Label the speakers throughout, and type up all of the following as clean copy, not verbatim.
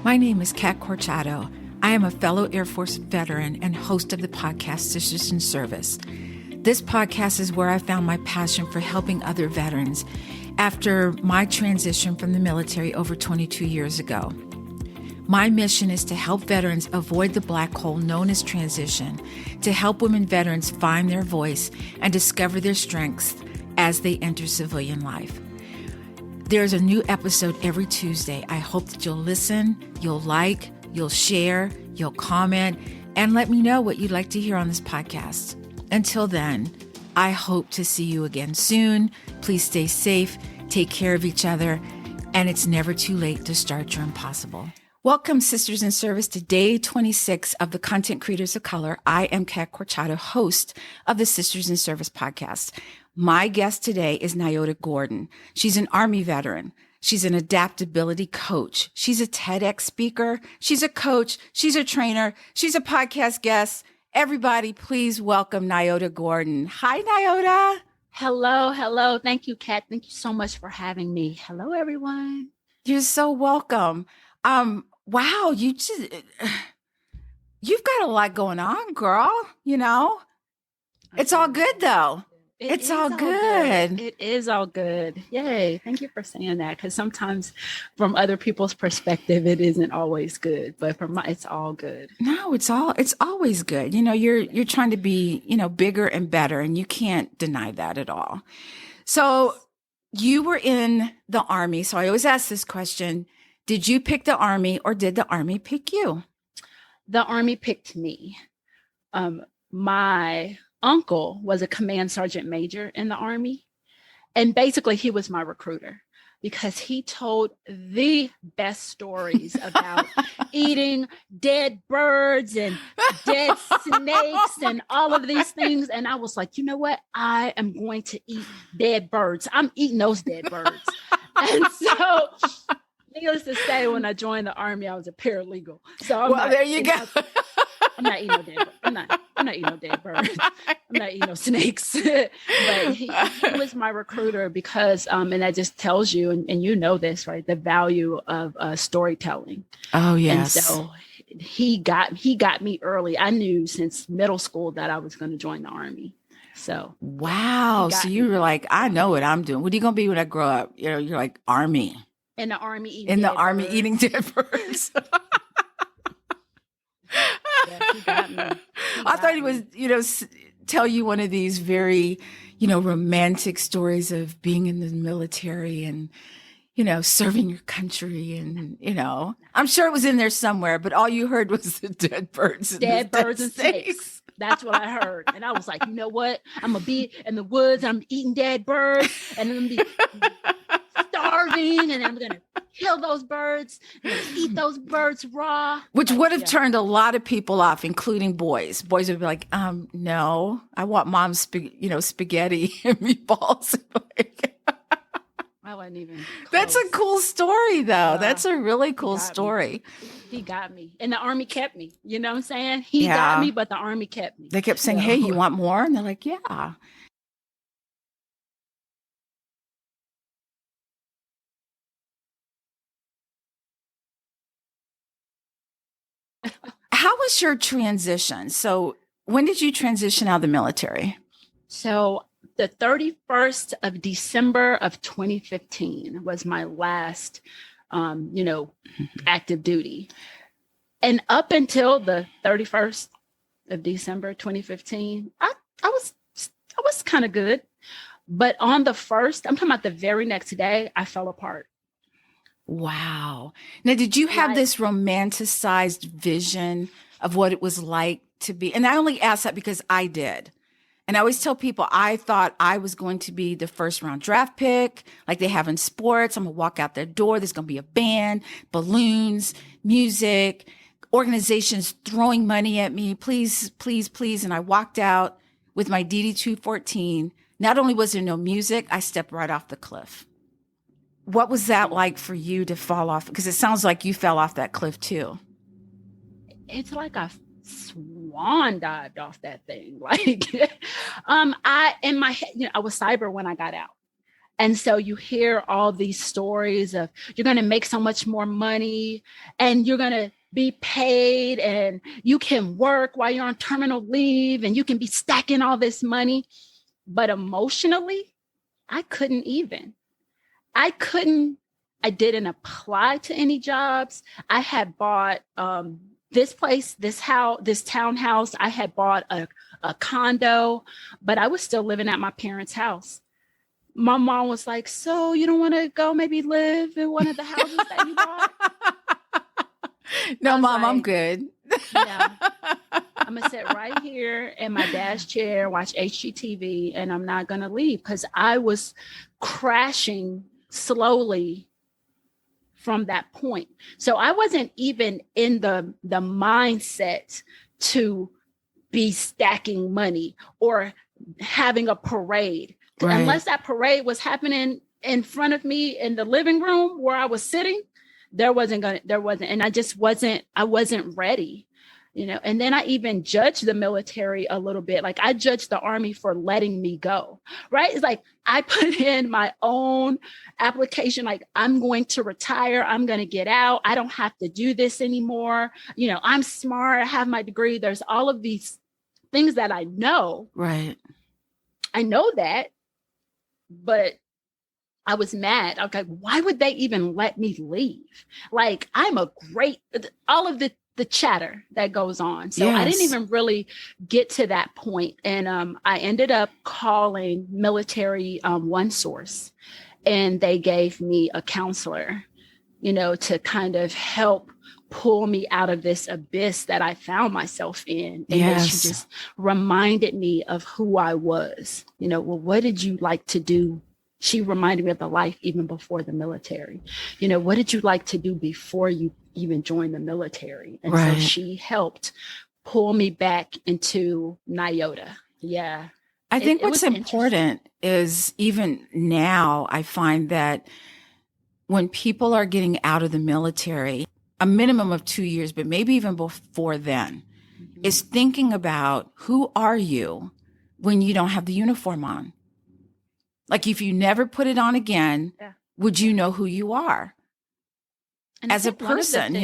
Speaker 1: My name is Kat Corchado. I am a fellow Air Force veteran and host of the podcast Sisters in Service. This podcast is where I found my passion for helping other veterans after my transition from the military over 22 years ago. My mission is to help veterans avoid the black hole known as transition, to help women veterans find their voice and discover their strengths as they enter civilian life. There's a new episode every Tuesday. I hope that you'll listen, you'll like, you'll share, you'll comment, and let me know what you'd like to hear on this podcast. Until then, I hope to see you again soon. Please stay safe, take care of each other, and it's never too late to start your impossible. Welcome, Sisters in Service, to day 26 of the Content Creators of Color. I am Kat Corchado, host of the Sisters in Service podcast. My guest today is Nyota Gordon. She's an Army veteran. She's an adaptability coach. She's a TEDx speaker. She's a coach. She's a trainer. She's a podcast guest. Everybody, please welcome Nyota Gordon. Hi, Nyota.
Speaker 2: Hello. Thank you, Kat. Thank you so much for having me. Hello, everyone.
Speaker 1: You're so welcome. Wow, you've got a lot going on, girl. You know, it's all good though. It's all good.
Speaker 2: It is all good. Yay. Thank you for saying that. Because sometimes from other people's perspective, it isn't always good, but it's all good.
Speaker 1: No, it's always good. You know, you're trying to be, bigger and better, and you can't deny that at all. So you were in the Army. So I always ask this question. Did you pick the Army or did the Army pick you?
Speaker 2: The Army picked me. My uncle was a command sergeant major in the Army. And basically he was my recruiter because he told the best stories about eating dead birds and dead snakes and all of these things. And I was like, you know what? I am going to eat dead birds. I'm eating those dead birds. And so needless to say, when I joined the Army, I was a paralegal. So
Speaker 1: there you go.
Speaker 2: I'm not eating no dead birds. I'm not eating no dead birds. I'm not eating no snakes. But he was my recruiter because, and that just tells you, and you know this, right? The value of storytelling.
Speaker 1: Oh yes.
Speaker 2: And so he got me early. I knew since middle school that I was going to join the Army. So
Speaker 1: wow. So you were like, I know what I'm doing. What are you going to be when I grow up? You're like Army.
Speaker 2: In the Army eating
Speaker 1: dead birds.
Speaker 2: Yeah, he got me.
Speaker 1: I thought he was, tell you one of these very, romantic stories of being in the military and, serving your country. And, I'm sure it was in there somewhere, but all you heard was the dead birds.
Speaker 2: Dead birds and snakes. That's what I heard. And I was like, you know what? I'm going to be in the woods. I'm eating dead birds and I'm going to be starving and I'm going to kill those birds and eat those birds raw.
Speaker 1: Which would have turned a lot of people off, including boys. Boys would be like, no, I want mom's, spaghetti and meatballs.
Speaker 2: I wasn't even close.
Speaker 1: That's a cool story, though. That's a really cool story.
Speaker 2: He got me. And the Army kept me. You know what I'm saying? He got me, but the Army kept me.
Speaker 1: They kept saying, hey, you want more? And they're like, yeah. How was your transition? So when did you transition out of the military?
Speaker 2: So the 31st of December of 2015 was my last, active duty. And up until the 31st of December 2015, I was kind of good. But on the first, I'm talking about the very next day, I fell apart.
Speaker 1: Wow. Now, did you have this romanticized vision of what it was like to be? And I only ask that because I did. And I always tell people I thought I was going to be the first round draft pick, like they have in sports. I'm going to walk out their door. There's going to be a band, balloons, music, organizations throwing money at me. Please, please, please. And I walked out with my DD-214. Not only was there no music, I stepped right off the cliff. What was that like for you to fall off? Because it sounds like you fell off that cliff too.
Speaker 2: It's like a swan dived off that thing. Like, I in my head, I was cyber when I got out. And so you hear all these stories of you're going to make so much more money and you're going to be paid and you can work while you're on terminal leave and you can be stacking all this money. But emotionally, I couldn't even. I didn't apply to any jobs. I had bought this place, this house, this townhouse. I had bought a condo, but I was still living at my parents' house. My mom was like, so you don't want to go maybe live in one of the houses that you bought?
Speaker 1: No, Mom,
Speaker 2: like,
Speaker 1: I'm good.
Speaker 2: No, I'm going to sit right here in my dad's chair, watch HGTV, and I'm not going to leave because I was crashing slowly from that point. So I wasn't even in the mindset to be stacking money or having a parade. Right. Unless that parade was happening in front of me in the living room where I was sitting, there wasn't, and I wasn't ready, and then I even judged the military a little bit. Like I judged the Army for letting me go, right? It's like, I put in my own application, like I'm going to retire. I'm going to get out. I don't have to do this anymore. I'm smart. I have my degree. There's all of these things that I know.
Speaker 1: Right.
Speaker 2: I know that, but I was mad. I was like, why would they even let me leave? Like, I'm all of the chatter that goes on. So yes. I didn't even really get to that point. And I ended up calling military One Source, and they gave me a counselor, to kind of help pull me out of this abyss that I found myself in. And yes. She just reminded me of who I was. Well, what did you like to do? She reminded me of the life even before the military. What did you like to do before you even joined the military? And right. So she helped pull me back into Nyota. Yeah.
Speaker 1: I think what's important is even now I find that when people are getting out of the military, a minimum of 2 years, but maybe even before then, mm-hmm. is thinking about who are you when you don't have the uniform on? Like if you never put it on again, yeah. would you know who you are? And as a person,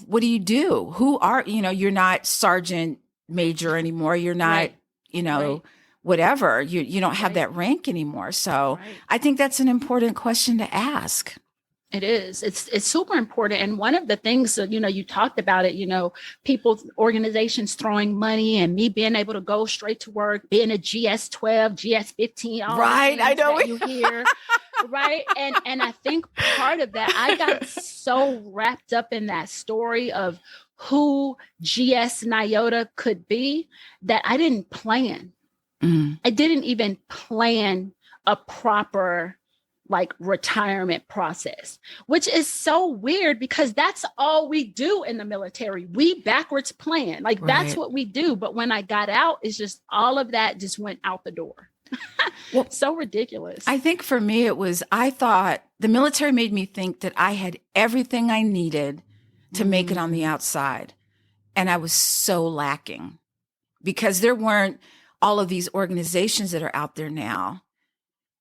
Speaker 1: what do you do? Who are, you're not sergeant major anymore. You're not, right. Whatever. You don't have right. that rank anymore. So right. I think that's an important question to ask.
Speaker 2: It is. It's super important. And one of the things that, you talked about it, people, organizations throwing money and me being able to go straight to work, being a GS-12, GS-15. All
Speaker 1: right. I know.
Speaker 2: You hear, right. And I think part of that, I got so wrapped up in that story of who GS Nyota could be that I didn't plan. Mm. I didn't even plan a proper retirement process, which is so weird because that's all we do in the military. We backwards plan. Right. That's what we do. But when I got out, it's just all of that just went out the door. Well, so ridiculous.
Speaker 1: I think for me, I thought the military made me think that I had everything I needed to make it on the outside. And I was so lacking because there weren't all of these organizations that are out there now.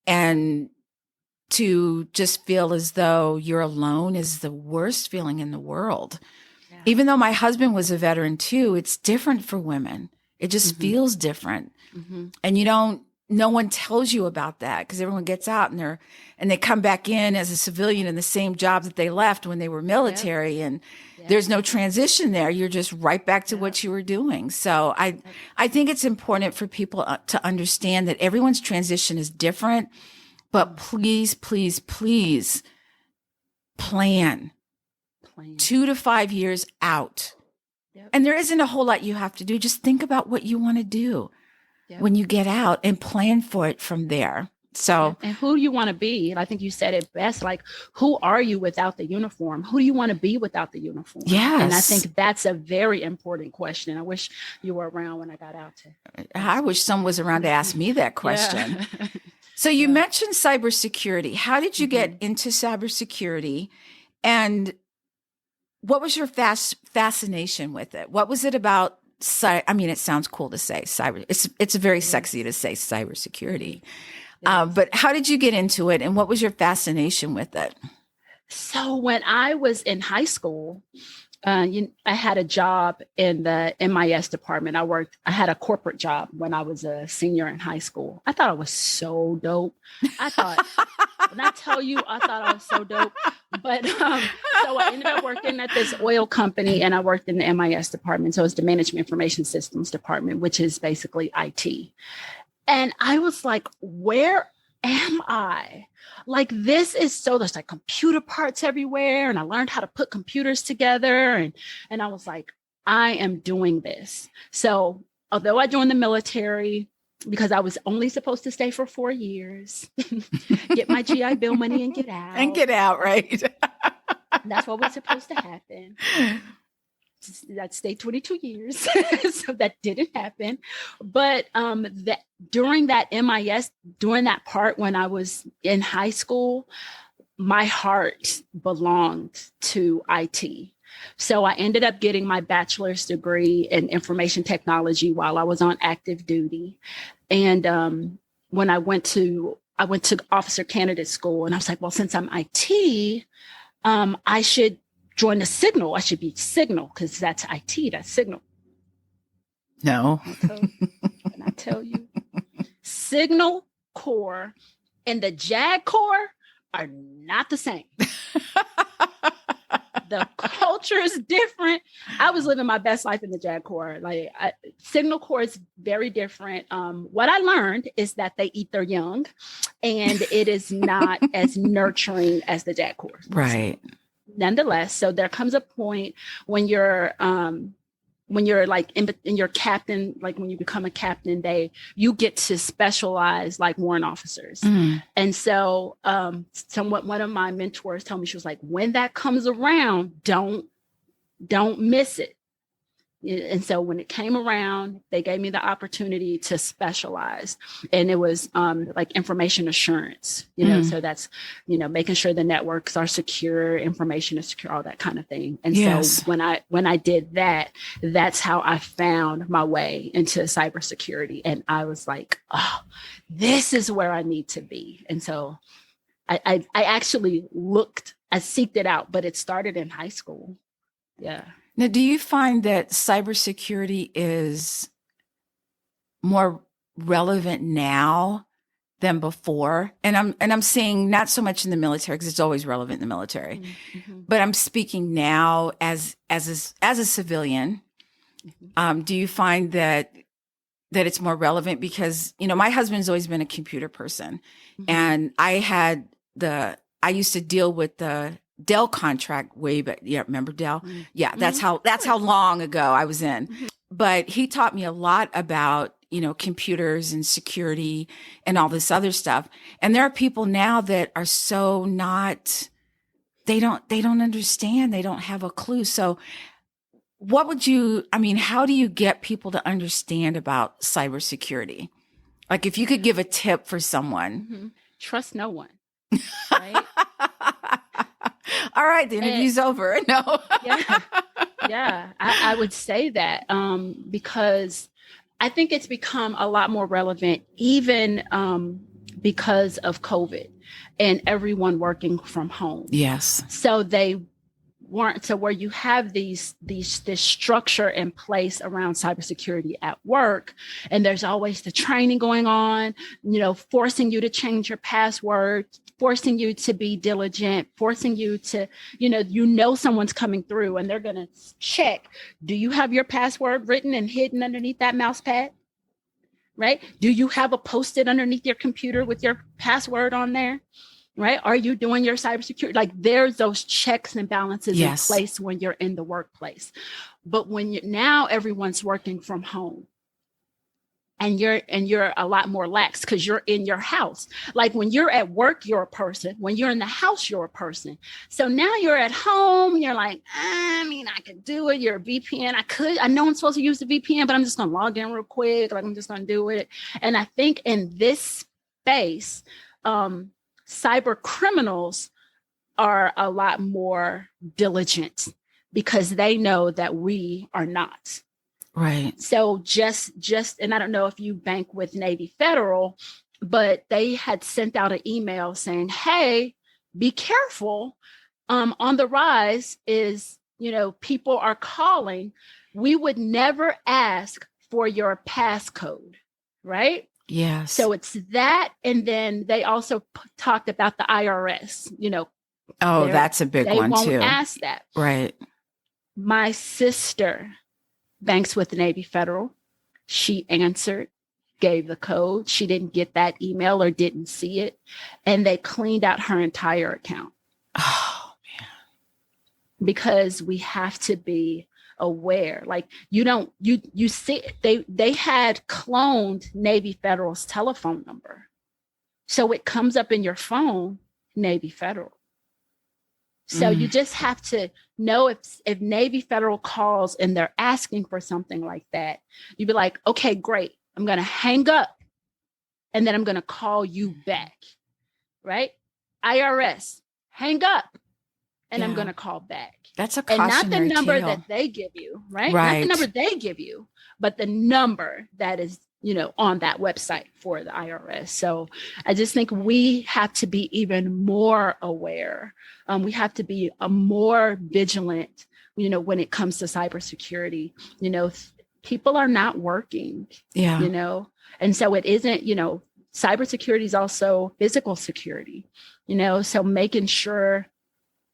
Speaker 1: And to just feel as though you're alone is the worst feeling in the world. Yeah. Even though my husband was a veteran too, it's different for women. It just mm-hmm. feels different. Mm-hmm. And no one tells you about that because everyone gets out and they come back in as a civilian in the same job that they left when they were military. Yep. And yep. there's no transition there. You're just right back to yep. what you were doing. So I think it's important for people to understand that everyone's transition is different. But please, please, please plan 2 to 5 years out. Yep. And there isn't a whole lot you have to do. Just think about what you want to do yep. when you get out and plan for it from there. So,
Speaker 2: and who you want to be. And I think you said it best, who are you without the uniform? Who do you want to be without the uniform?
Speaker 1: Yes.
Speaker 2: And I think that's a very important question. I wish you were around when I got out.
Speaker 1: I wish someone was around to ask me that question. Yeah. So you mentioned cybersecurity. How did you get into cybersecurity? And what was your fascination with it? What was it about? It sounds cool to say cyber. It's very sexy to say cybersecurity. But how did you get into it, and what was your fascination with it?
Speaker 2: So when I was in high school, I had a job in the MIS department. I had a corporate job when I was a senior in high school. I thought I was so dope. I thought, when I tell you, I thought I was so dope. But so I ended up working at this oil company, and I worked in the MIS department. So it's the Management Information Systems department, which is basically IT. And I was like, where am I? Like, this is so, there's like computer parts everywhere. And I learned how to put computers together. And I was like, I am doing this. So although I joined the military because I was only supposed to stay for 4 years, get my GI Bill money and get out.
Speaker 1: And get out, right?
Speaker 2: That's what was supposed to happen. That stayed 22 years. So that didn't happen. But during that MIS, during that part when I was in high school, my heart belonged to IT. So I ended up getting my bachelor's degree in information technology while I was on active duty. And when I went to officer candidate school, and I was like, well, since I'm IT, I should join the Signal. I should be Signal because that's IT, that's Signal.
Speaker 1: No.
Speaker 2: Can I tell you? Signal Corps and the JAG Corps are not the same. The culture is different. I was living my best life in the JAG Corps. Signal Corps is very different. What I learned is that they eat their young, and it is not as nurturing as the JAG Corps.
Speaker 1: Right.
Speaker 2: Nonetheless, so there comes a point when you're like in your captain, like when you become a captain, you get to specialize like warrant officers. And so one of my mentors told me, she was like, when that comes around, don't miss it. And so when it came around, they gave me the opportunity to specialize, and it was like information assurance, so that's, making sure the networks are secure, information is secure, all that kind of thing. And
Speaker 1: yes.
Speaker 2: So when I did that, that's how I found my way into cybersecurity. And I was like, oh, this is where I need to be. And so I actually I seeked it out, but it started in high school. Yeah.
Speaker 1: Now, do you find that cybersecurity is more relevant now than before? And I'm saying not so much in the military, because it's always relevant in the military, but I'm speaking now as a civilian. Do you find that it's more relevant? Because my husband's always been a computer person, and I used to deal with the Dell contract way back. Yeah, remember Dell? Yeah, that's how long ago I was in. But he taught me a lot about, computers and security and all this other stuff. And there are people now that are so not, they don't understand. They don't have a clue. So how do you get people to understand about cybersecurity? Like, if you could give a tip for someone.
Speaker 2: Trust no one. Right?
Speaker 1: All right, the interview's over. No.
Speaker 2: Yeah. I would say that because I think it's become a lot more relevant, even because of COVID and everyone working from home.
Speaker 1: Yes.
Speaker 2: So where you have this structure in place around cybersecurity at work, and there's always the training going on, forcing you to change your password, forcing you to be diligent, forcing you to, someone's coming through and they're going to check, do you have your password written and hidden underneath that mouse pad? Right? Do you have a post-it underneath your computer with your password on there? Right? Are you doing your cybersecurity? Like, there's those checks and balances in place when you're in the workplace. But now everyone's working from home, and you're a lot more lax because you're in your house. Like, when you're at work, you're a person. When you're in the house, you're a person. So now you're at home, you're like, I could do it. You're a VPN. I know I'm supposed to use the VPN, but I'm just going to log in real quick. Like, I'm just going to do it. And I think in this space, cyber criminals are a lot more diligent because they know that we are not.
Speaker 1: Right.
Speaker 2: So just, and I don't know if you bank with Navy Federal, but they had sent out an email saying, hey, be careful. On the rise is, people are calling. We would never ask for your passcode, right?
Speaker 1: Yes.
Speaker 2: So it's that. And then they also talked about the IRS,
Speaker 1: Oh, that's a big one too.
Speaker 2: They won't ask that.
Speaker 1: Right.
Speaker 2: My sister banks with the Navy Federal. She answered, gave the code. She didn't get that email or didn't see it. And they cleaned out her entire account.
Speaker 1: Oh, man.
Speaker 2: Because we have to be aware. Like you see, they had cloned Navy Federal's telephone number. So it comes up in your phone, Navy Federal. So you just have to know if Navy Federal calls and they're asking for something like that, you'd be like, okay, great. I'm going to hang up and then I'm going to call you back, right? IRS, hang up and I'm going to call back.
Speaker 1: That's a cautionary
Speaker 2: and not the number
Speaker 1: tale.
Speaker 2: That they give you, right?
Speaker 1: Right?
Speaker 2: Not the number they give you, but the number that is, on that website for the IRS. So I just think we have to be even more aware. We have to be more vigilant, when it comes to cybersecurity. People are not working, and so it isn't, cybersecurity is also physical security, so making sure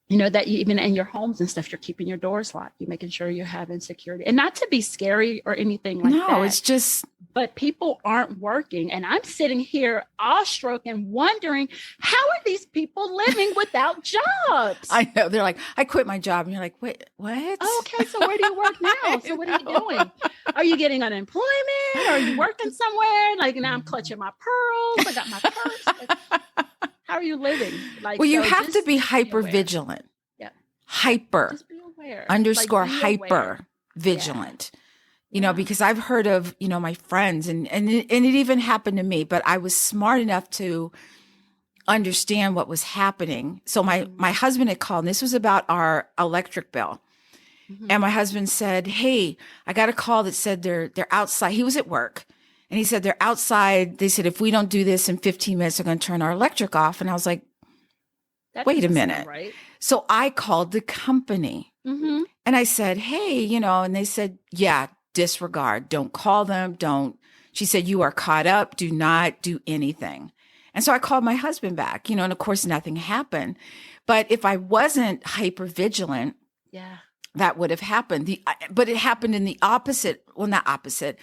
Speaker 2: that you, even in your homes and stuff, you're keeping your doors locked. You're making sure you're having security, and not to be scary or anything like that.
Speaker 1: No, it's just.
Speaker 2: But people aren't working, and I'm sitting here awestruck and wondering, how are these people living without jobs?
Speaker 1: I know, they're like, I quit my job, and you're like, wait, what?
Speaker 2: Okay, so where do you work now? So what are you doing? Are you getting unemployment? Are you working somewhere? Like now I'm clutching my pearls. I got my purse. How are you living?
Speaker 1: Well, you have to be hyper vigilant.
Speaker 2: Yeah.
Speaker 1: Hyper.
Speaker 2: Just be aware.
Speaker 1: Underscore
Speaker 2: be
Speaker 1: hyper
Speaker 2: aware.
Speaker 1: vigilant. Because I've heard of, my friends and it even happened to me, but I was smart enough to understand what was happening. So my husband had called, and this was about our electric bill. Mm-hmm. And my husband said, hey, I got a call that said they're outside. He was at work. And he said, they're outside. They said, if we don't do this in 15 minutes, they're going to turn our electric off. And I was like, wait a minute. Right. So I called the company and I said, hey, and they said, yeah, disregard. Don't call them. Don't. She said, you are caught up. Do not do anything. And so I called my husband back, and of course nothing happened. But if I wasn't hyper vigilant, that would have happened. But it happened in the opposite. Well, not opposite.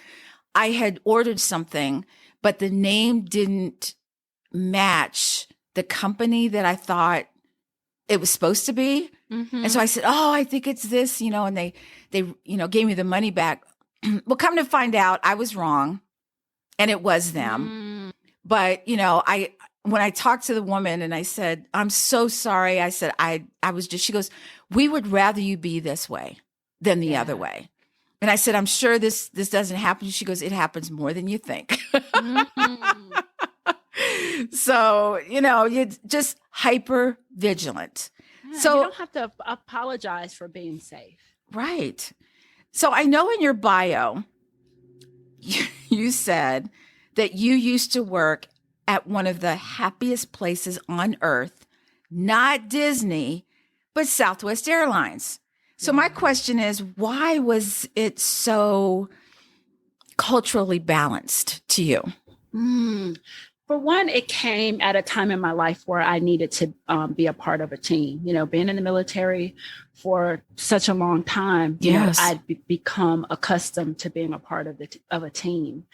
Speaker 1: I had ordered something, but the name didn't match the company that I thought it was supposed to be. Mm-hmm. And so I said, oh, I think it's this, and they gave me the money back. Well, come to find out, I was wrong and it was them. But, when I talked to the woman and I said, I'm so sorry. I said, I was just, she goes, we would rather you be this way than the other way. And I said, I'm sure this doesn't happen. She goes, it happens more than you think. So, you just hyper vigilant.
Speaker 2: Yeah,
Speaker 1: so
Speaker 2: you don't have to apologize for being safe.
Speaker 1: Right. So I know in your bio, you said that you used to work at one of the happiest places on earth, not Disney, but Southwest Airlines. So my question is, why was it so culturally balanced to you?
Speaker 2: For one, it came at a time in my life where I needed to be a part of a team. Being in the military for such a long time, I'd become accustomed to being a part of a team.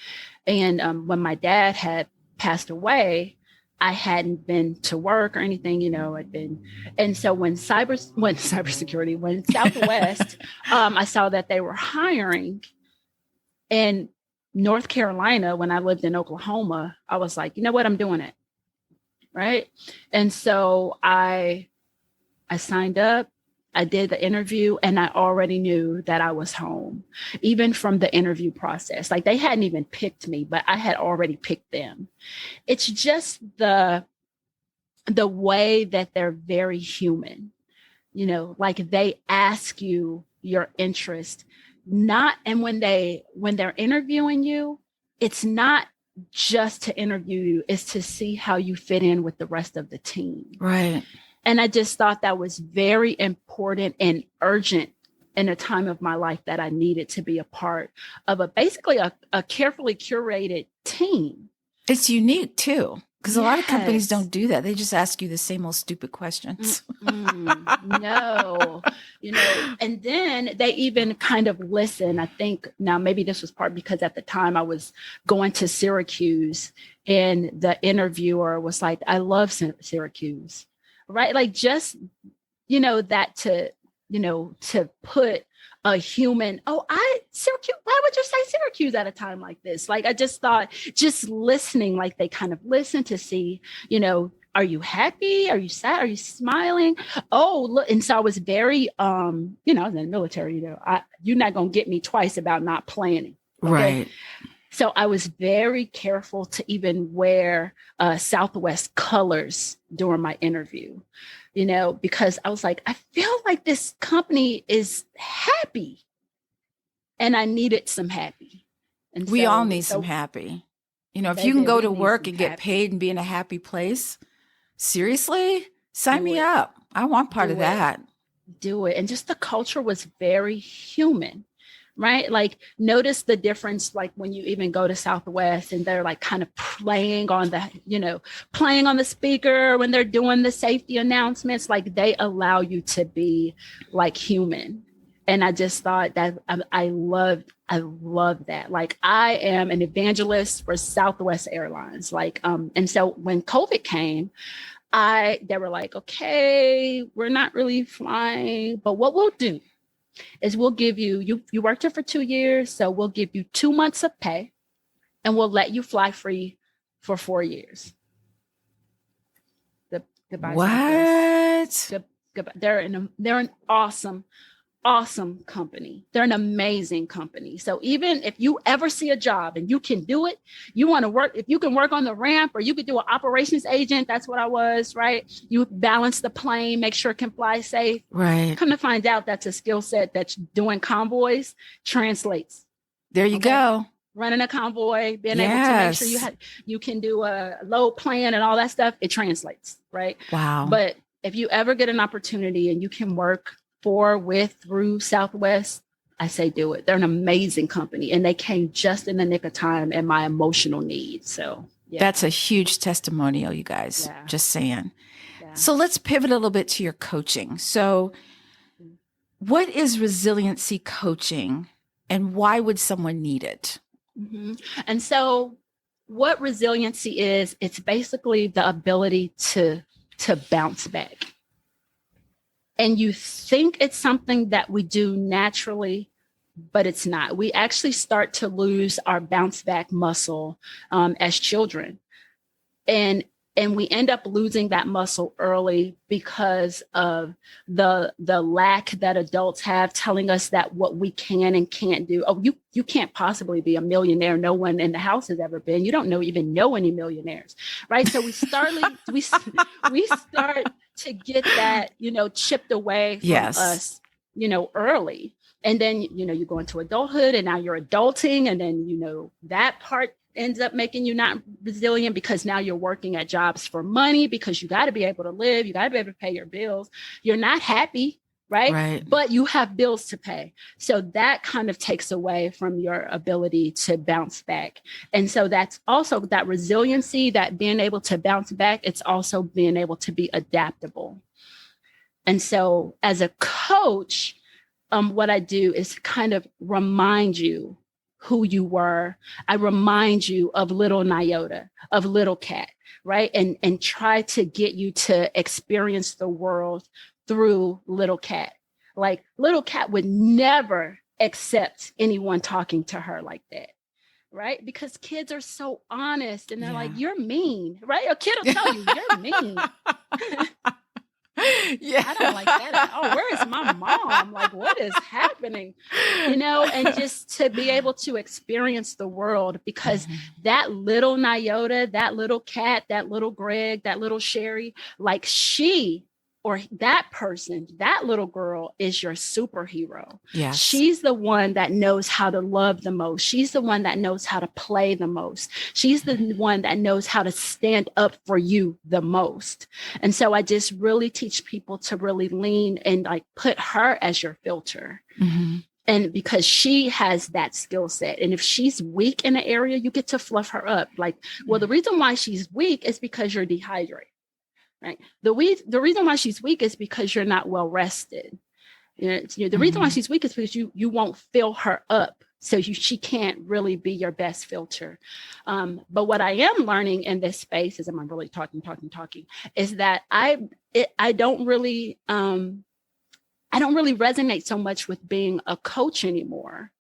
Speaker 2: And when my dad had passed away, I hadn't been to work or anything, and so when Southwest, I saw that they were hiring, and North Carolina, when I lived in Oklahoma, I was like, you know what, I'm doing it. Right. And so I signed up, I did the interview, and I already knew that I was home, even from the interview process. Like they hadn't even picked me, but I had already picked them. It's just the way that they're very human, like they ask you your interest. And when they're interviewing you, it's not just to interview you. It's to see how you fit in with the rest of the team.
Speaker 1: Right.
Speaker 2: And I just thought that was very important and urgent in a time of my life that I needed to be a part of basically a carefully curated team.
Speaker 1: It's unique too, because a lot of companies don't do that. They just ask you the same old stupid questions.
Speaker 2: No, and then they even kind of listen. I think now maybe this was part because at the time I was going to Syracuse and the interviewer was like, I love Syracuse, right? Like just, that to put a human, Syracuse, why would you say Syracuse at a time like this? Like, I just thought just listening, like they kind of listen to see, are you happy? Are you sad? Are you smiling? Oh, look. And so I was very, in the military, you're not going to get me twice about not planning. Okay?
Speaker 1: Right.
Speaker 2: So I was very careful to even wear Southwest colors during my interview, because I was like, I feel like this company is happy and I needed some happy. And
Speaker 1: we all need some happy. If you can go to work and get paid and be in a happy place, seriously, sign me up. I want part of that.
Speaker 2: Do it. And just the culture was very human. Right? Like notice the difference, like when you even go to Southwest and they're like kind of playing on the speaker when they're doing the safety announcements, like they allow you to be like human. And I just thought that I love that. Like I am an evangelist for Southwest Airlines. Like, and so when COVID came, they were like, okay, we're not really flying, but what we'll do is we'll give you worked here for 2 years. So we'll give you 2 months of pay and we'll let you fly free for 4 years. Goodbye.
Speaker 1: What?
Speaker 2: Goodbye. They're an awesome company. They're an amazing company. So even if you ever see a job and you can do it, you want to work, if you can work on the ramp or you could do an operations agent, that's what I was, right? You balance the plane, make sure it can fly safe.
Speaker 1: Right.
Speaker 2: Come to find out that's a skill set that's doing convoys translates.
Speaker 1: There you go.
Speaker 2: Running a convoy, being able to make sure you can do a load plan and all that stuff, it translates, right?
Speaker 1: Wow.
Speaker 2: But if you ever get an opportunity and you can work through Southwest, I say do it. They're an amazing company and they came just in the nick of time and my emotional needs. So
Speaker 1: that's a huge testimonial, you guys. Yeah. Just saying. Yeah. So let's pivot a little bit to your coaching. So what is resiliency coaching and why would someone need it?
Speaker 2: Mm-hmm. And so what resiliency is, it's basically the ability to bounce back. And you think it's something that we do naturally, but it's not. We actually start to lose our bounce back muscle as children. And we end up losing that muscle early because of the lack that adults have telling us that what we can and can't do. Oh, you can't possibly be a millionaire. No one in the house has ever been. You don't even know any millionaires, right? So we start to get that, chipped away from us, early. And then, you go into adulthood and now you're adulting. And then, that part ends up making you not resilient because now you're working at jobs for money because you got to be able to live. You got to be able to pay your bills. You're not happy, right? But you have bills to pay. So that kind of takes away from your ability to bounce back. And so that's also that resiliency, that being able to bounce back. It's also being able to be adaptable. And so as a coach, what I do is kind of remind you who you were. I remind you of little Nyota, of little Cat, right? And try to get you to experience the world through little Cat. Like little Cat would never accept anyone talking to her like that, right? Because kids are so honest and they're like, you're mean, right? A kid will tell you, you're mean.
Speaker 1: Yeah.
Speaker 2: I don't like that. Oh, where is my mom? Like, what is happening? And just to be able to experience the world because that little Nyota, that little Cat, that little Greg, that little Sherry, like she or that person, that little girl is your superhero.
Speaker 1: Yes.
Speaker 2: She's the one that knows how to love the most. She's the one that knows how to play the most. She's the one that knows how to stand up for you the most. And so I just really teach people to really lean and like put her as your filter.
Speaker 1: Mm-hmm.
Speaker 2: And because she has that skill set. And if she's weak in an area, you get to fluff her up. Like, well, the reason why she's weak is because you're dehydrated. Right. The reason why she's weak is because you're not well rested. The reason why she's weak is because you won't fill her up. So she can't really be your best filter. But what I am learning in this space, as I'm really talking, is that I don't really resonate so much with being a coach anymore,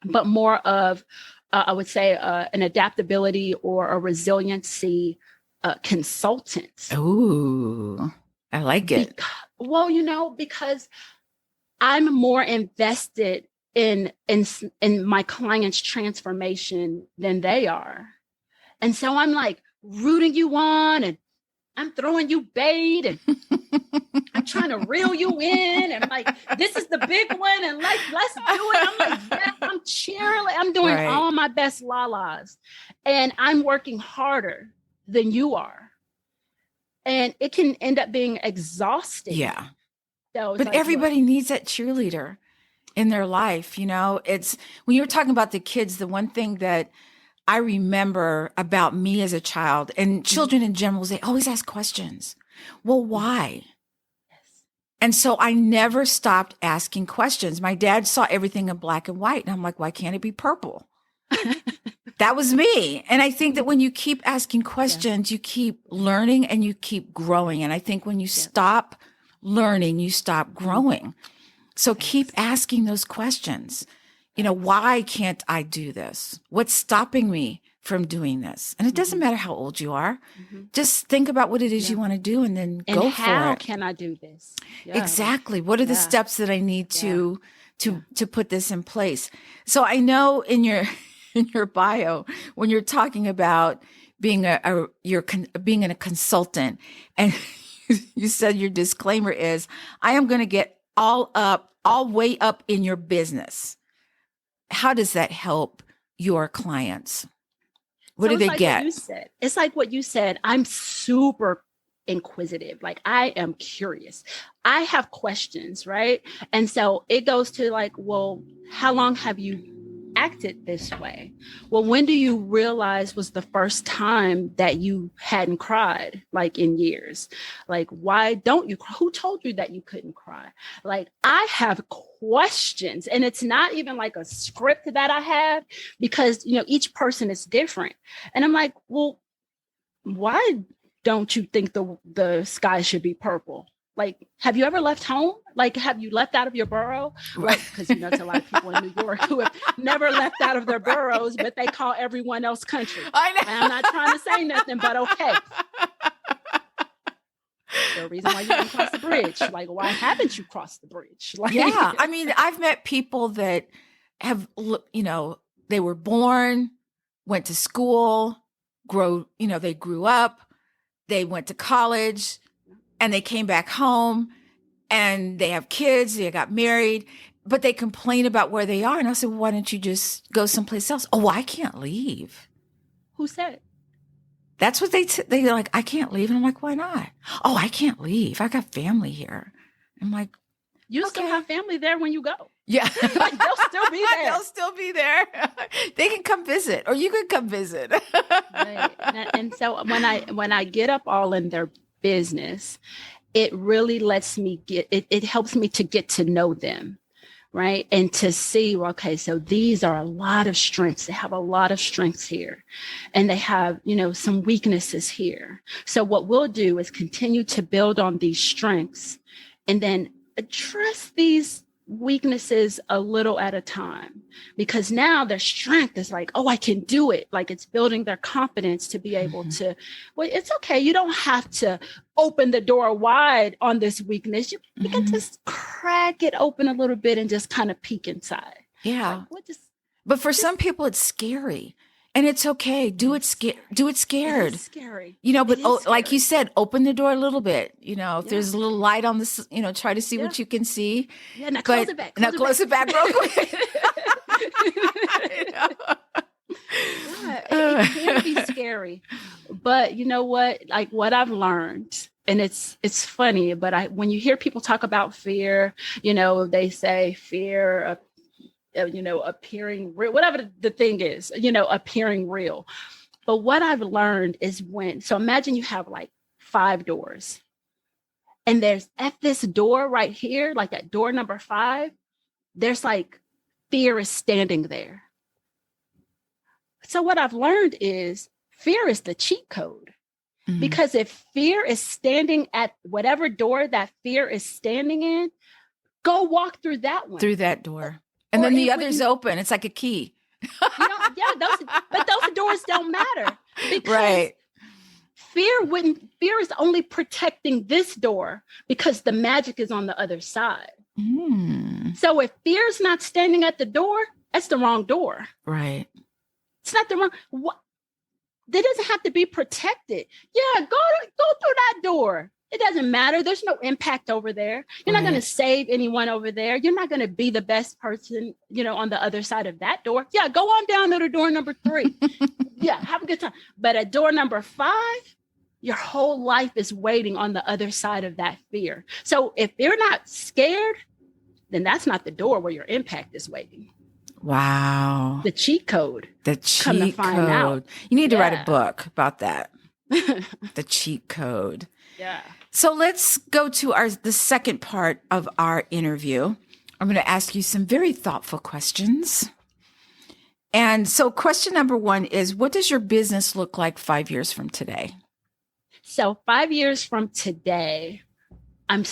Speaker 2: but more of I would say an adaptability or a resiliency consultant.
Speaker 1: Ooh, I like it.
Speaker 2: Because I'm more invested in my client's transformation than they are. And so I'm like rooting you on, and I'm throwing you bait, and I'm trying to reel you in, and like, this is the big one, and like, let's do it. I'm like, yeah, I'm cheering. I'm doing all my best la-las, and I'm working harder than you are. And it can end up being exhausting.
Speaker 1: Yeah.
Speaker 2: So
Speaker 1: but like, everybody needs that cheerleader in their life. It's when you're talking about the kids, the one thing that I remember about me as a child and children in general, they always ask questions. Well, why?
Speaker 2: Yes.
Speaker 1: And so I never stopped asking questions. My dad saw everything in black and white. And I'm like, why can't it be purple? That was me. And I think that when you keep asking questions, you keep learning and you keep growing. And I think when you stop learning, you stop growing. So keep asking those questions. Why can't I do this? What's stopping me from doing this? And it doesn't matter how old you are. Just think about what it is you want to do and then go for it.
Speaker 2: How can I do this?
Speaker 1: Yeah. Exactly. What are the steps that I need to put this in place? So I know in your bio, when you're talking about being being a consultant, and you said your disclaimer is, I am going to get all way up in your business. How does that help your clients? What do they get?
Speaker 2: It's like what you said. I'm super inquisitive. Like, I am curious. I have questions, right? And so it goes to like, well, how long have you acted this way? Well, when do you realize was the first time that you hadn't cried, like in years? Like, why don't you cry? Who told you that you couldn't cry? Like, I have questions, and it's not even like a script that I have, because each person is different. And I'm like, well, why don't you think the sky should be purple? Like, have you ever left home? Like, have you left out of your borough? Right. Because, it's a lot of people in New York who have never left out of their boroughs, but they call everyone else country.
Speaker 1: I know.
Speaker 2: And I'm not trying to say nothing, but okay. The reason why you didn't cross the bridge. Like, why haven't you crossed the bridge? Like,
Speaker 1: yeah. I mean, I've met people that have, they were born, went to school, they grew up, they went to college, and they came back home, and they have kids, they got married, but they complain about where they are. And I said, well, why don't you just go someplace else? Oh, well, I can't leave.
Speaker 2: Who said it?
Speaker 1: That's what they're like, I can't leave. And I'm like, why not? Oh, I can't leave. I got family here. I'm like,
Speaker 2: you still have family there when you go.
Speaker 1: Yeah.
Speaker 2: Like, they'll still be there.
Speaker 1: They'll still be there. They can come visit, or you can come visit.
Speaker 2: Right. And so when I get up all in their business, it really lets me it helps me to get to know them, right? And to see, okay, so these are a lot of strengths. They have a lot of strengths here, and they have, some weaknesses here. So what we'll do is continue to build on these strengths and then address these weaknesses a little at a time, because now their strength is like, oh, I can do it. Like, it's building their confidence to be able to, well, it's okay. You don't have to open the door wide on this weakness. You can just crack it open a little bit and just kind of peek inside.
Speaker 1: Yeah.
Speaker 2: Like,
Speaker 1: but for some people, it's scary. And it's okay. Do it scared.
Speaker 2: It's scary.
Speaker 1: But like
Speaker 2: Scary.
Speaker 1: you said, open the door a little bit. If
Speaker 2: Yeah.
Speaker 1: there's a little light on this, try to see what you can see.
Speaker 2: Yeah, now close it back.
Speaker 1: Close it back real quick.
Speaker 2: Yeah, it can be scary. But you know what? Like what I've learned, and it's funny, but when you hear people talk about fear, they say fear appearing real, whatever the thing is, appearing real. But what I've learned is so imagine you have like 5 doors, and there's at this door right here, like at door number 5, there's like fear is standing there. So what I've learned is fear is the cheat code. Mm-hmm. Because if fear is standing at whatever door that fear is standing in, go walk through that one.
Speaker 1: Through that door. And then the other's open. It's like a key.
Speaker 2: But those doors don't matter. Because
Speaker 1: right.
Speaker 2: Fear is only protecting this door because the magic is on the other side. Mm. So if fear's not standing at the door, that's the wrong door.
Speaker 1: Right.
Speaker 2: It's not the wrong. That doesn't have to be protected. Yeah, go through that door. It doesn't matter. There's no impact over there. You're not going to save anyone over there. You're not going to be the best person, on the other side of that door. Yeah, go on down to the door number 3. Yeah, have a good time. But at door number 5, your whole life is waiting on the other side of that fear. So if you're not scared, then that's not the door where your impact is waiting.
Speaker 1: Wow.
Speaker 2: The cheat code.
Speaker 1: The cheat code. Out. You need to write a book about that. The cheat code.
Speaker 2: Yeah.
Speaker 1: So let's go to the second part of our interview. I'm going to ask you some very thoughtful questions. And so question number 1 is, what does your business look like 5 years from today?
Speaker 2: So 5 years from today, I'm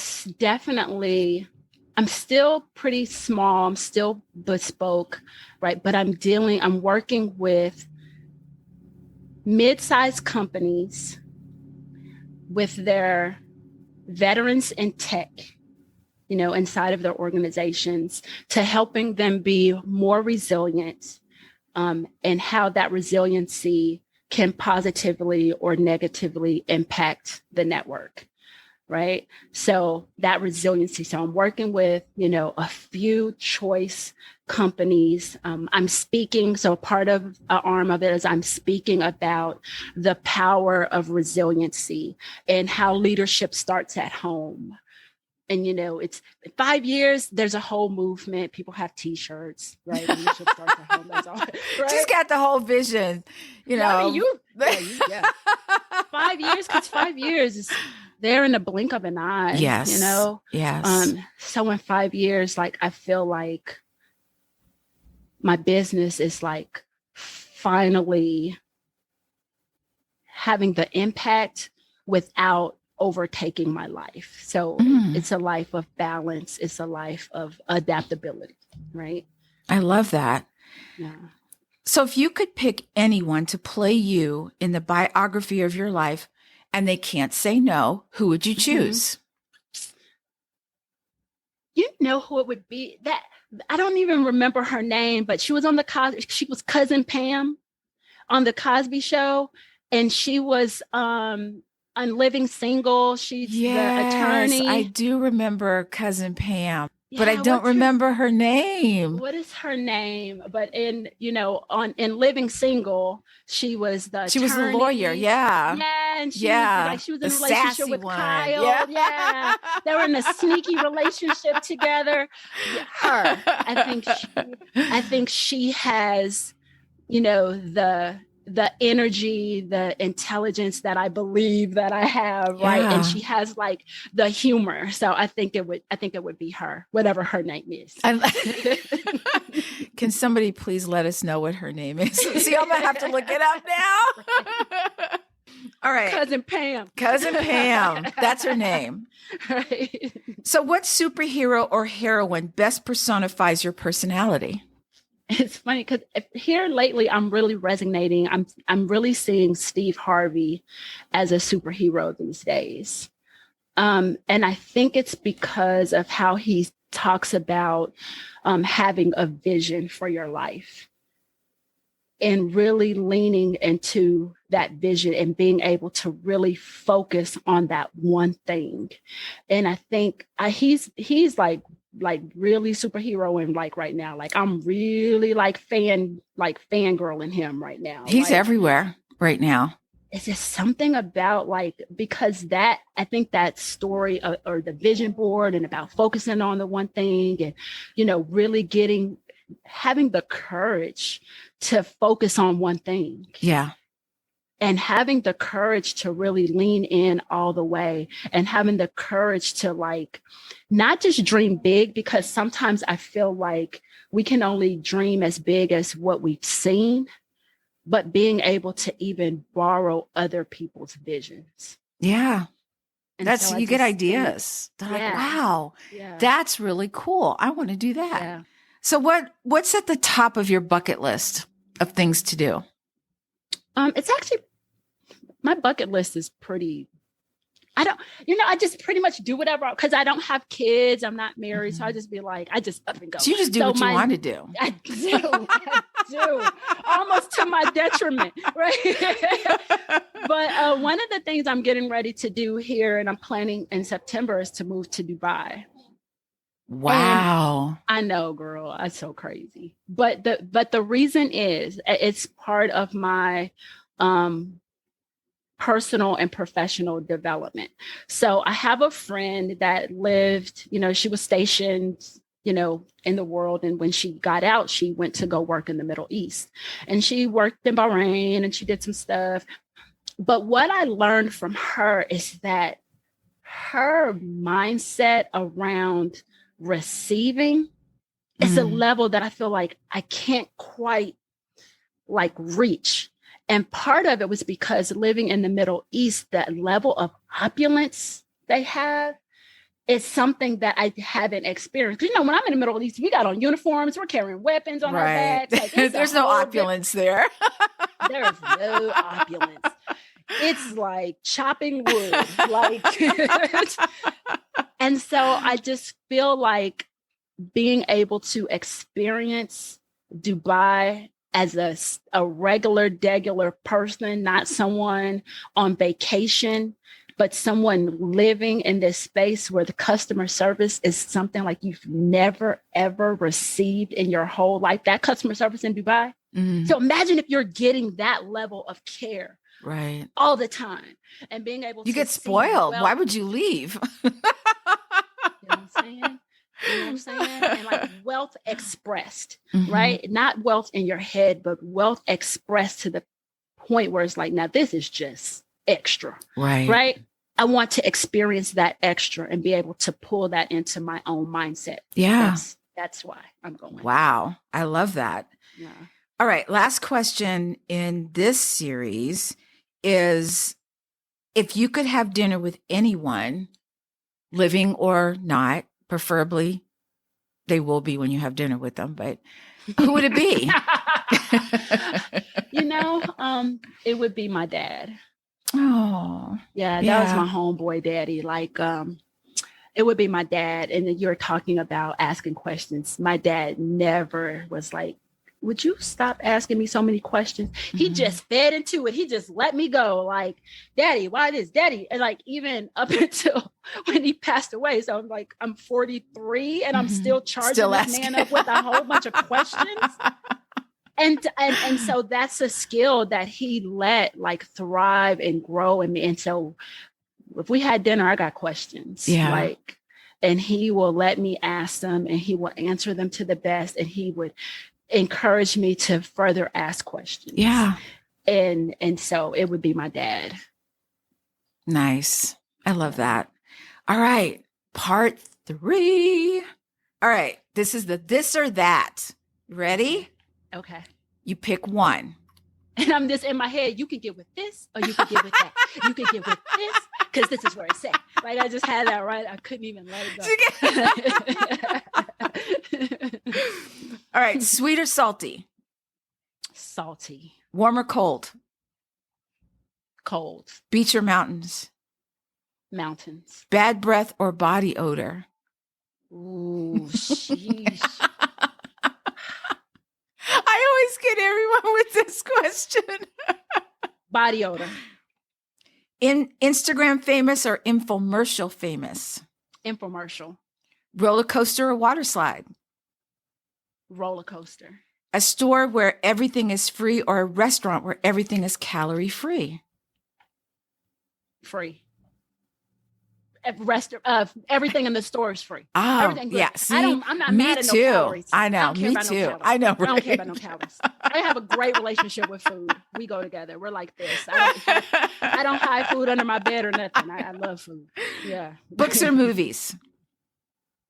Speaker 2: still pretty small. I'm still bespoke, right? But I'm working with mid-sized companies with their veterans in tech, inside of their organizations, to helping them be more resilient, and how that resiliency can positively or negatively impact the network. Right. So that resiliency. So I'm working with, a few choice companies. I'm speaking. So part of an arm of it is I'm speaking about the power of resiliency and how leadership starts at home. And, it's 5 years, there's a whole movement. People have T-shirts, right? Leadership starts at home. That's all. Right?
Speaker 1: She's got the whole vision,
Speaker 2: Yeah, 5 years, because 5 years is there in the blink of an eye.
Speaker 1: Yes. Yes.
Speaker 2: So in 5 years, like, I feel like my business is like finally having the impact without overtaking my life. So it's a life of balance. It's a life of adaptability, right?
Speaker 1: I love that.
Speaker 2: Yeah.
Speaker 1: So if you could pick anyone to play you in the biography of your life and they can't say no, who would you choose?
Speaker 2: You know who it would be? That I don't even remember her name, but she was on she was Cousin Pam on the Cosby Show, and she was on Living Single. She's the attorney.
Speaker 1: I do remember Cousin Pam, but I don't remember her name.
Speaker 2: What is her name? But in Living Single, she was the attorney.
Speaker 1: She was the lawyer. Yeah.
Speaker 2: Yeah. And she was in a relationship with
Speaker 1: one.
Speaker 2: Kyle. Yeah. They were in a sneaky relationship together. Yeah, her. I think she has, the energy, the intelligence that I believe that I have, right? And she has like the humor. So I think it would be her, whatever her name is.
Speaker 1: Can somebody please let us know what her name is? See, I'm gonna have to look it up now. All right.
Speaker 2: Cousin Pam.
Speaker 1: Cousin Pam. That's her name.
Speaker 2: Right.
Speaker 1: So what superhero or heroine best personifies your personality?
Speaker 2: It's funny because here lately, I'm really resonating. I'm really seeing Steve Harvey as a superhero these days. And I think it's because of how he talks about having a vision for your life. and really leaning into that vision and being able to really focus on that one thing. And I think he's really superhero and like right now, like I'm really like fangirling him right now.
Speaker 1: He's
Speaker 2: like,
Speaker 1: everywhere right now.
Speaker 2: It's just something about like, because that, I think that story or the vision board and about focusing on the one thing and, you know, really having the courage to focus on one thing.
Speaker 1: Yeah.
Speaker 2: And having the courage to really lean in all the way and having the courage to like, not just dream big, because sometimes I feel like we can only dream as big as what we've seen, but being able to even borrow other people's visions.
Speaker 1: Yeah.
Speaker 2: And
Speaker 1: so you get ideas. They're like, wow, that's really cool. I want to do that.
Speaker 2: Yeah.
Speaker 1: So what's at the top of your bucket list of things to do?
Speaker 2: It's actually, my bucket list is pretty, I just pretty much do whatever, because I don't have kids. I'm not married. So I just be like, I just up and go.
Speaker 1: So you just do what you want to do.
Speaker 2: I do. Almost to my detriment, right? But one of the things I'm getting ready to do here, and I'm planning in September, is to move to Dubai.
Speaker 1: Wow.
Speaker 2: And I know, girl, that's so crazy. But the reason is it's part of my personal and professional development. So I have a friend that lived, she was stationed, in the world. And when she got out, she went to go work in the Middle East, and she worked in Bahrain and she did some stuff. But what I learned from her is that her mindset around receiving is a level that I feel like I can't quite like reach. And part of it was because living in the Middle East, that level of opulence they have is something that I haven't experienced. When I'm in the Middle East, we got on uniforms, we're carrying weapons on our backs. Like,
Speaker 1: there's no opulence there.
Speaker 2: There is no opulence. It's like chopping wood. And so I just feel like being able to experience Dubai as a regular, degular person, not someone on vacation, but someone living in this space where the customer service is something like you've never, ever received in your whole life. That customer service in Dubai. Mm-hmm. So imagine if you're getting that level of care all the time and being able
Speaker 1: to get spoiled. Why would you leave?
Speaker 2: You know what I'm saying? You know what I'm saying? And like wealth expressed, right? Not wealth in your head, but wealth expressed to the point where it's like, now this is just extra, right? I want to experience that extra and be able to pull that into my own mindset.
Speaker 1: Yeah.
Speaker 2: That's why I'm going.
Speaker 1: Wow. I love that.
Speaker 2: Yeah.
Speaker 1: All right. Last question in this series is, if you could have dinner with anyone, living or not, preferably they will be when you have dinner with them, but who would it be?
Speaker 2: It would be my dad.
Speaker 1: Oh,
Speaker 2: yeah. That was my homeboy daddy. Like, it would be my dad. And then you're talking about asking questions. My dad never was like, would you stop asking me so many questions? He just fed into it. He just let me go. Like, daddy, why this, daddy? And like, even up until when he passed away. So I'm like, I'm 43 and I'm still charging this man up with a whole bunch of questions. And so that's a skill that he let like thrive and grow in me. And so if we had dinner, I got questions. Yeah. And he will let me ask them and he will answer them to the best. And he would encourage me to further ask questions.
Speaker 1: Yeah.
Speaker 2: And so it would be my dad.
Speaker 1: Nice. I love that. All right. Part 3. All right. This is the this or that. Ready?
Speaker 2: Okay.
Speaker 1: You pick one.
Speaker 2: And I'm just in my head, you can get with this or you can get with that. You can get with this because this is where it's at. Right? I just had that right. I couldn't even let
Speaker 1: it go. All right. Sweet or salty?
Speaker 2: Salty.
Speaker 1: Warm or cold?
Speaker 2: Cold.
Speaker 1: Beach or mountains?
Speaker 2: Mountains.
Speaker 1: Bad breath or body odor?
Speaker 2: Ooh, sheesh.
Speaker 1: I always get everyone with this question.
Speaker 2: Body odor.
Speaker 1: Instagram famous or infomercial famous?
Speaker 2: Infomercial.
Speaker 1: Roller coaster or water slide?
Speaker 2: Roller coaster.
Speaker 1: A store where everything is free or a restaurant where everything is calorie free?
Speaker 2: Free. Everything in the store is free.
Speaker 1: Oh,
Speaker 2: everything
Speaker 1: yeah. See,
Speaker 2: I'm not mad at no calories.
Speaker 1: I know. Me too. I know. Right?
Speaker 2: I don't care about no calories. I have a great relationship with food. We go together. We're like this. I don't hide food under my bed or nothing. I love food. Yeah.
Speaker 1: Books or movies?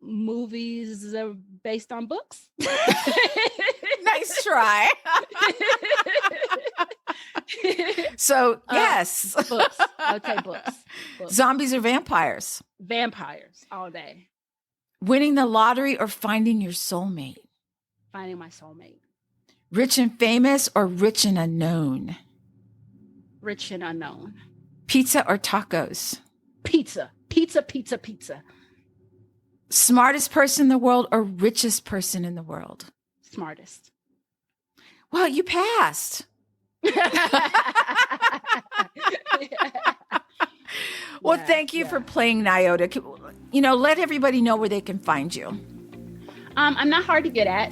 Speaker 2: Movies are based on books.
Speaker 1: Nice try. So, yes.
Speaker 2: Books. I would say books.
Speaker 1: Zombies or vampires?
Speaker 2: Vampires all day.
Speaker 1: Winning the lottery or finding your soulmate?
Speaker 2: Finding my soulmate.
Speaker 1: Rich and famous or rich and unknown?
Speaker 2: Rich and unknown.
Speaker 1: Pizza or tacos?
Speaker 2: Pizza. Pizza, pizza, pizza.
Speaker 1: Smartest person in the world or richest person in the world?
Speaker 2: Smartest.
Speaker 1: Well, you passed. Well, thank you for playing, Nyota. Let everybody know where they can find you.
Speaker 2: I'm not hard to get at.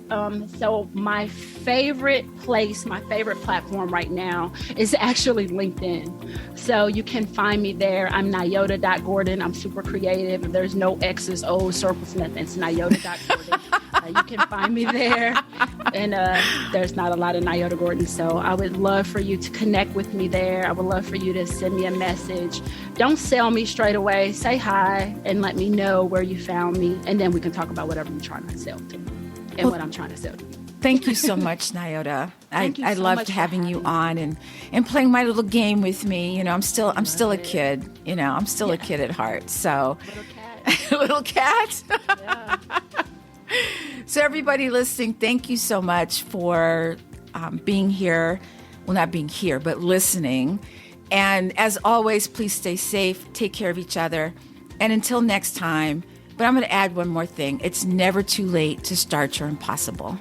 Speaker 2: So my favorite place, my favorite platform right now is actually LinkedIn. So you can find me there. I'm Nyota.Gordon. I'm super creative. There's no X's, O's, circles, nothing. It's Nyota.Gordon. You can find me there. And there's not a lot of Nyota Gordon. So I would love for you to connect with me there. I would love for you to send me a message. Don't sell me straight away. Say hi and let me know where you found me. And then we can talk about whatever you're trying to sell to me and what I'm trying to sell to you.
Speaker 1: Thank you so much, Nyota. I
Speaker 2: so
Speaker 1: loved having you on and playing my little game with me. I'm still a kid. I'm still a kid at heart. So little cat. Yeah. So everybody listening, thank you so much for being here. Well, not being here, but listening. And as always, please stay safe, take care of each other. And until next time, but I'm going to add one more thing. It's never too late to start your impossible.